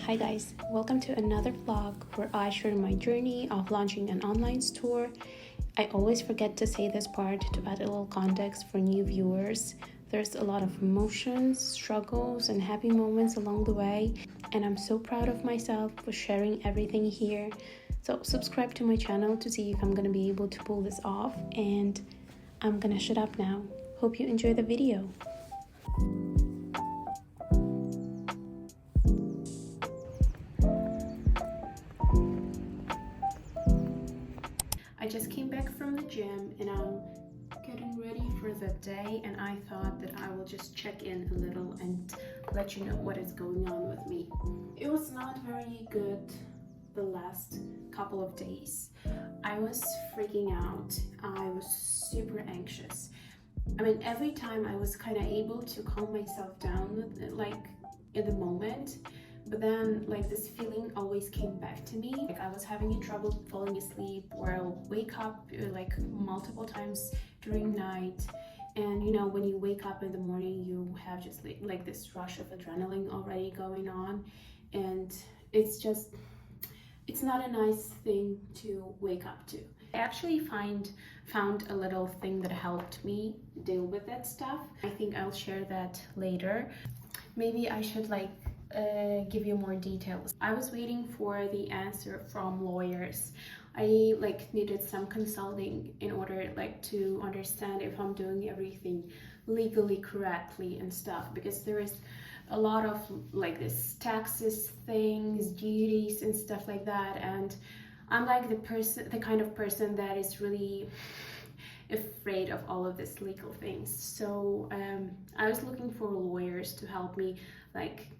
Hi guys, welcome to another vlog where I share my journey of launching an online store. I always forget to say this part to add a little context for new viewers. There's a lot of emotions, struggles, and happy moments along the way, and I'm so proud of myself for sharing everything here. So subscribe to my channel to see if I'm gonna be able to pull this off, and I'm gonna shut up now. Hope you enjoy the video. I just came back from the gym and I'm getting ready for the day, and I thought that I will just check in a little and let you know what is going on with me. It was not very good the last couple of days. I was freaking out. I was super anxious. I mean, every time I was kind of able to calm myself down, like in the moment, but then like this feeling always came back to me. Like I was having trouble falling asleep, or I'll wake up like multiple times during night. And you know, when you wake up in the morning, you have just like this rush of adrenaline already going on, and it's not a nice thing to wake up to. I actually found a little thing that helped me deal with that stuff. I think I'll share that later. Maybe I should give you more details. I was waiting for the answer from lawyers. I needed some consulting in order to understand if I'm doing everything legally correctly and stuff, because there is a lot of this taxes things, duties and stuff like that, and I'm the kind of person that is really afraid of all of this legal things. So I was looking for lawyers to help me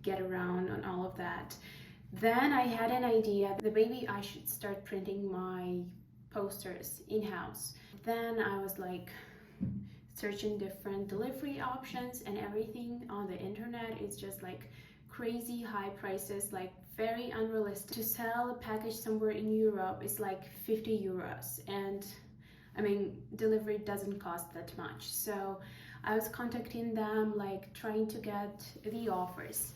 get around on all of that. Then I had an idea that maybe I should start printing my posters in-house. Then I was searching different delivery options, and everything on the internet is just crazy high prices, very unrealistic. To sell a package somewhere in Europe is 50 euros, and I mean, delivery doesn't cost that much. So I was contacting them, trying to get the offers.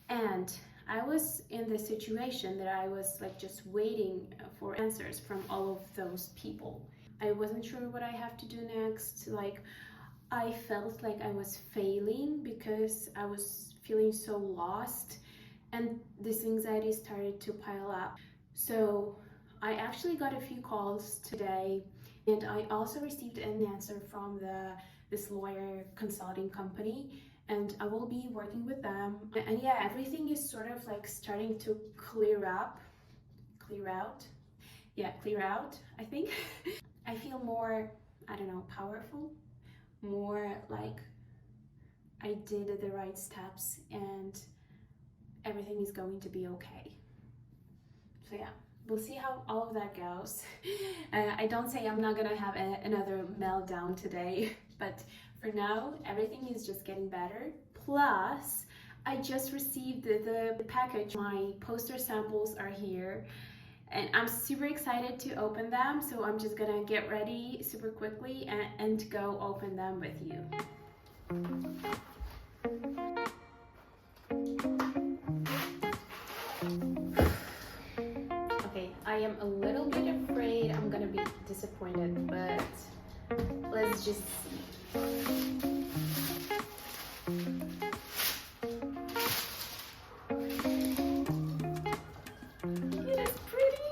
And I was in the situation that I was just waiting for answers from all of those people. I wasn't sure what I have to do next. I felt like I was failing because I was feeling so lost, and this anxiety started to pile up. So I actually got a few calls today, and I also received an answer from this lawyer consulting company, and I will be working with them. And yeah, everything is sort of starting to clear out, I think. I feel more, I don't know, powerful, more like I did the right steps and everything is going to be okay. So yeah, we'll see how all of that goes. I don't say I'm not gonna have another meltdown today, but for now, everything is just getting better. Plus, I just received the package. My poster samples are here, and I'm super excited to open them. So I'm just gonna get ready super quickly and go open them with you. Okay, I am a little bit afraid I'm gonna be disappointed, but let's just see. It is pretty.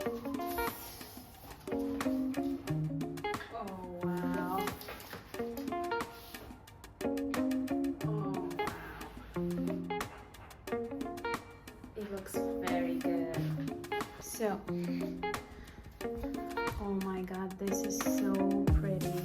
Oh wow. Oh wow. It looks very good. So, oh my god, this is so pretty.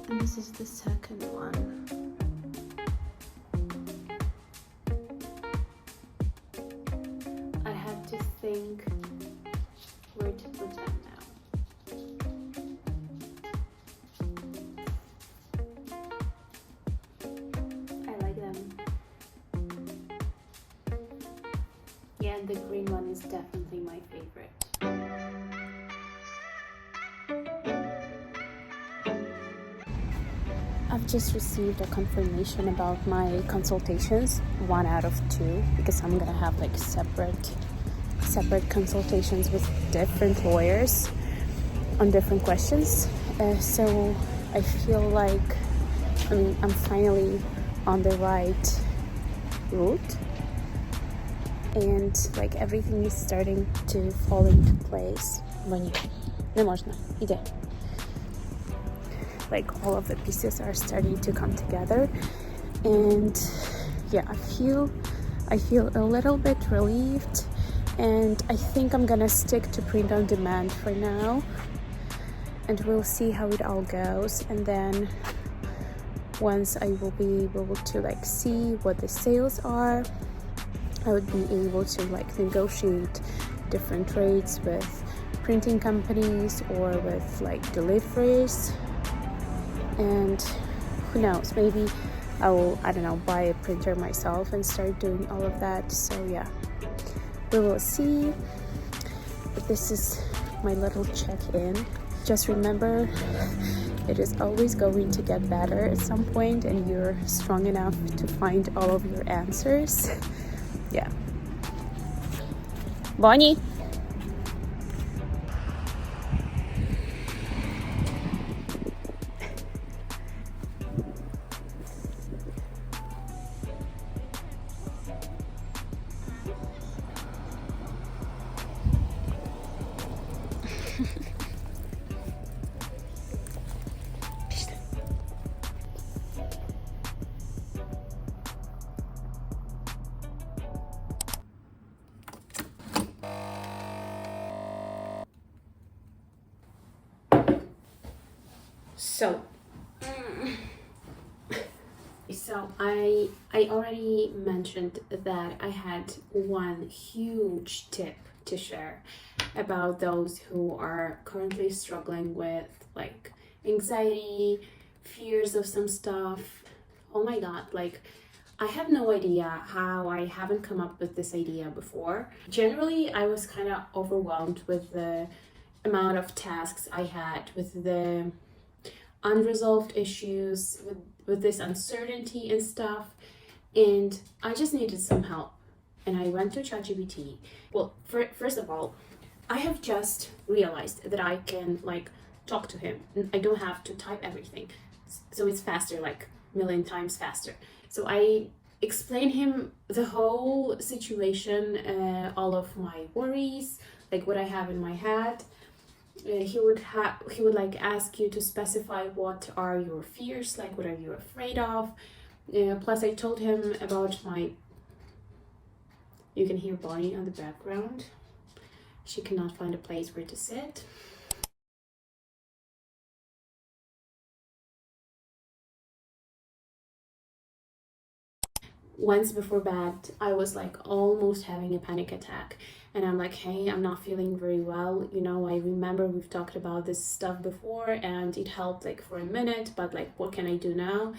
And this is the second one. I have to think where to put them now. I like them. Yeah, the green one is definitely my favorite. I've just received a confirmation about my consultations, 1 out of 2, because I'm gonna have like separate consultations with different lawyers on different questions. So I feel like I'm finally on the right route, and like everything is starting to fall into place. Не можно, иди. Like all of the pieces are starting to come together, and yeah, I feel a little bit relieved, and I think I'm gonna stick to print on demand for now, and we'll see how it all goes. And then once I will be able to like see what the sales are, I would be able to like negotiate different rates with printing companies or with like deliveries. And who knows, maybe I will, I don't know, buy a printer myself and start doing all of that. So yeah, we will see. But this is my little check-in. Just remember, it is always going to get better at some point, and you're strong enough to find all of your answers. Yeah. Bonnie. So I already mentioned that I had one huge tip to share about those who are currently struggling with like anxiety, fears of some stuff. Oh my god, like I have no idea how I haven't come up with this idea before. Generally, I was kind of overwhelmed with the amount of tasks I had, with the unresolved issues, with this uncertainty and stuff, and I just needed some help. And I went to ChatGPT. Well, first of all, I have just realized that I can like talk to him. I don't have to type everything, so it's faster, like a million times faster. So I explain him the whole situation, all of my worries, like what I have in my head. He would like ask you to specify what are your fears, like what are you afraid of. Plus I told him about my, you can hear Bonnie on the background, she cannot find a place where to sit. Once before bed, I was like almost having a panic attack, and I'm like, hey, I'm not feeling very well, you know, I remember we've talked about this stuff before and it helped like for a minute, but like what can I do now?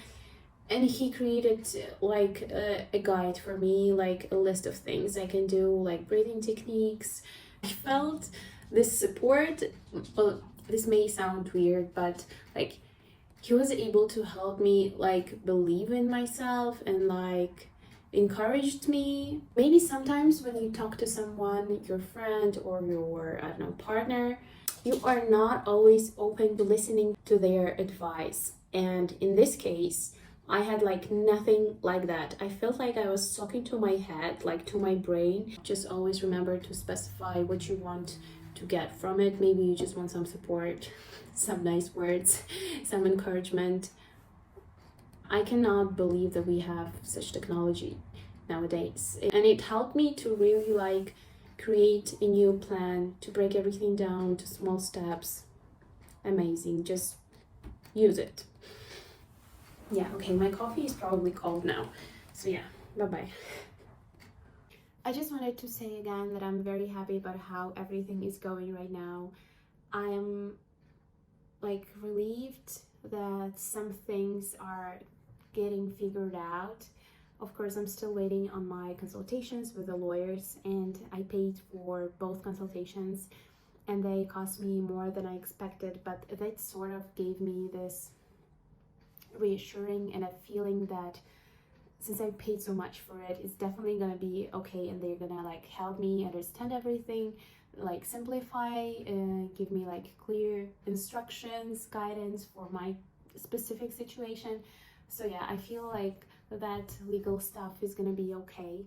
And he created like a guide for me, like a list of things I can do, like breathing techniques. I felt this support. Well, this may sound weird, but like he was able to help me like believe in myself and like encouraged me. Maybe sometimes when you talk to someone, your friend or your, I don't know, partner, you are not always open to listening to their advice. And in this case, I had like nothing like that. I felt like I was talking to my head, like to my brain. Just always remember to specify what you want to get from it. Maybe you just want some support, some nice words, some encouragement. I cannot believe that we have such technology nowadays. And it helped me to really like create a new plan, to break everything down to small steps. Amazing, just use it. Yeah, okay, my coffee is probably cold now. So yeah, bye-bye. I just wanted to say again that I'm very happy about how everything is going right now. I am like relieved that some things are getting figured out. Of course, I'm still waiting on my consultations with the lawyers, and I paid for both consultations and they cost me more than I expected, but that sort of gave me this reassuring and a feeling that since I paid so much for it, it's definitely gonna be okay, and they're gonna like help me understand everything, like simplify, give me like clear instructions, guidance for my specific situation. So yeah, I feel like that legal stuff is gonna be okay,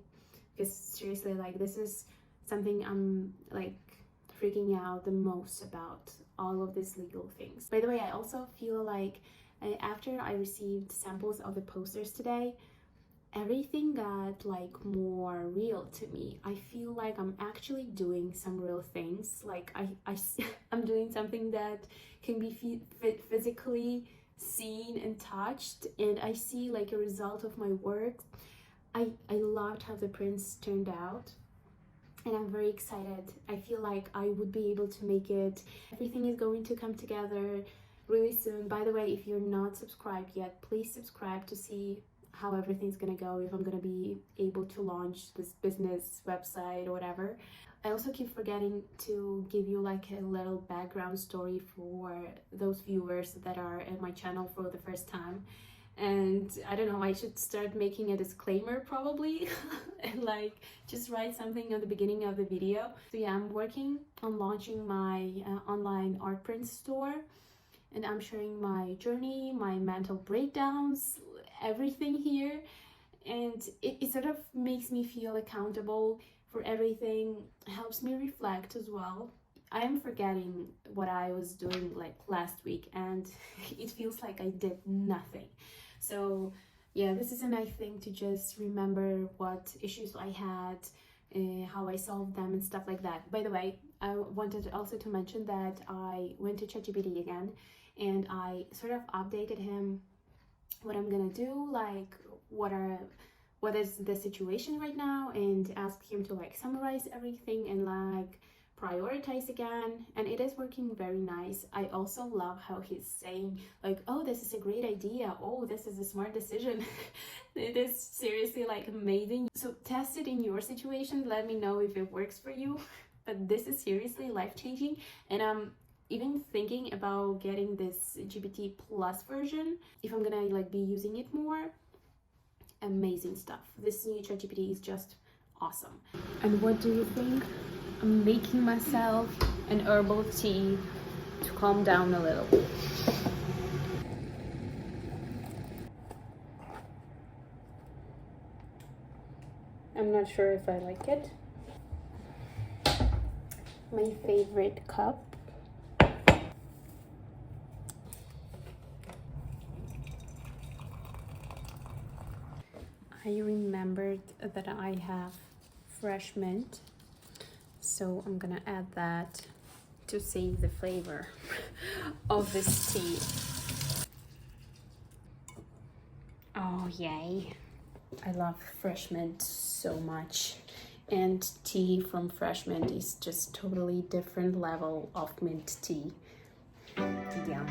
because seriously, like this is something I'm like freaking out the most about, all of these legal things. By the way, I also feel like after I received samples of the posters today, everything got like more real to me. I feel like I'm actually doing some real things. Like I'm doing something that can be physically seen and touched, and I see like a result of my work. I loved how the prints turned out, and I'm very excited. I feel like I would be able to make it. Everything is going to come together really soon. By the way, if you're not subscribed yet, please subscribe to see how everything's gonna go, if I'm gonna be able to launch this business website or whatever. I also keep forgetting to give you like a little background story for those viewers that are at my channel for the first time. And I don't know, I should start making a disclaimer probably and like just write something at the beginning of the video. So yeah, I'm working on launching my online art print store, and I'm sharing my journey, my mental breakdowns, everything here. And it sort of makes me feel accountable for everything, helps me reflect as well. I am forgetting what I was doing like last week, and it feels like I did nothing. So yeah, this is a nice thing to just remember what issues I had, how I solved them and stuff like that. By the way, I wanted also to mention that I went to ChatGPT again, and I sort of updated him what I'm gonna do, like what is the situation right now, and ask him to like summarize everything and like prioritize again, and it is working very nice. I also love how he's saying like, oh, this is a great idea, oh, this is a smart decision. It is seriously like amazing. So test it in your situation, let me know if it works for you. But this is seriously life-changing, and I'm even thinking about getting this GPT plus version if I'm gonna like be using it more. Amazing stuff. This new ChatGPT is just awesome. And what do you think? I'm making myself an herbal tea to calm down a little. I'm not sure if I like it. My favorite cup. I remembered that I have fresh mint, so I'm gonna add that to save the flavor of this tea. Oh yay, I love fresh mint so much, and tea from fresh mint is just totally different level of mint tea. Yum.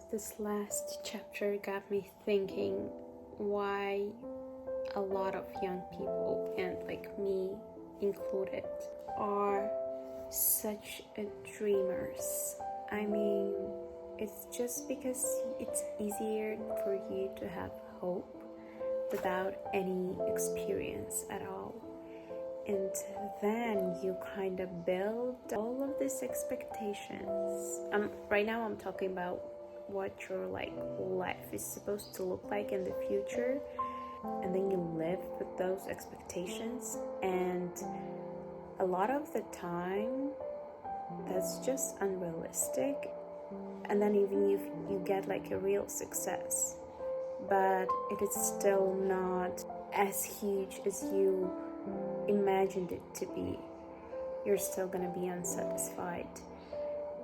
This last chapter got me thinking why a lot of young people, and like me included, are such dreamers. I mean, it's just because it's easier for you to have hope without any experience at all. And then you kind of build all of these expectations. Right now I'm talking about what your life is supposed to look like in the future, and then you live with those expectations, and a lot of the time that's just unrealistic. And then even if you get like a real success, but it is still not as huge as you imagined it to be, you're still gonna be unsatisfied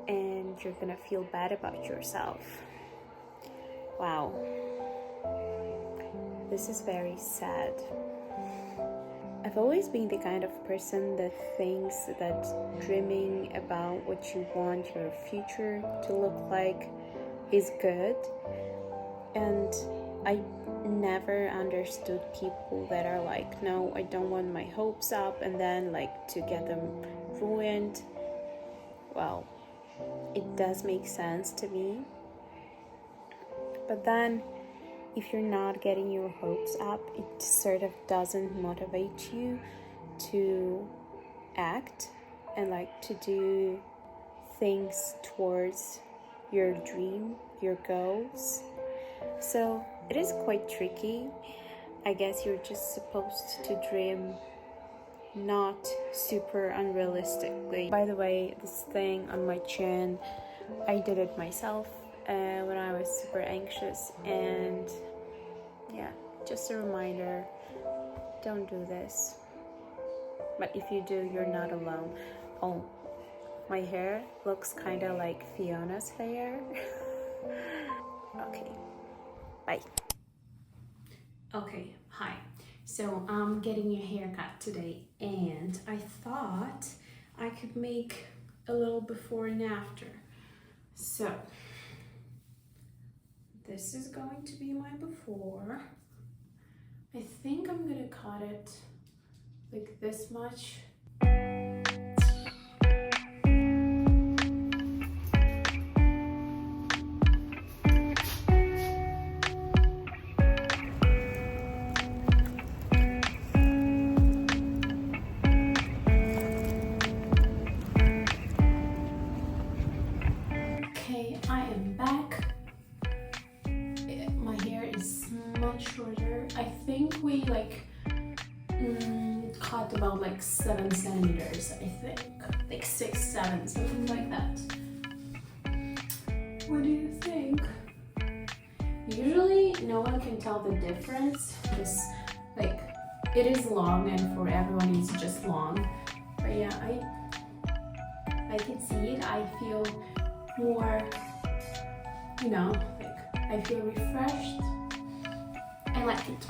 and you're gonna feel bad about yourself. Wow, this is very sad. I've always been the kind of person that thinks that dreaming about what you want your future to look like is good, and I never understood people that are like, no, I don't want my hopes up, and then like to get them ruined. Well, it does make sense to me, but then if you're not getting your hopes up, it sort of doesn't motivate you to act and like to do things towards your dream, your goals. So it is quite tricky. I guess you're just supposed to dream not super unrealistically. By the way, this thing on my chin, I did it myself when I was super anxious, and yeah, just a reminder, don't do this. But if you do, you're not alone. Oh, my hair looks kind of like Fiona's hair. Okay, bye. Okay, hi. So I'm getting a haircut today, and I thought I could make a little before and after. So this is going to be my before. I think I'm gonna cut it like this much. Okay, I am back. My hair is much shorter. I think we cut about like 7 centimeters, I think. Like 6, 7, something like that. What do you think? Usually no one can tell the difference because like it is long, and for everyone it's just long. But yeah, I can see it. I feel more, like I feel refreshed. I like it.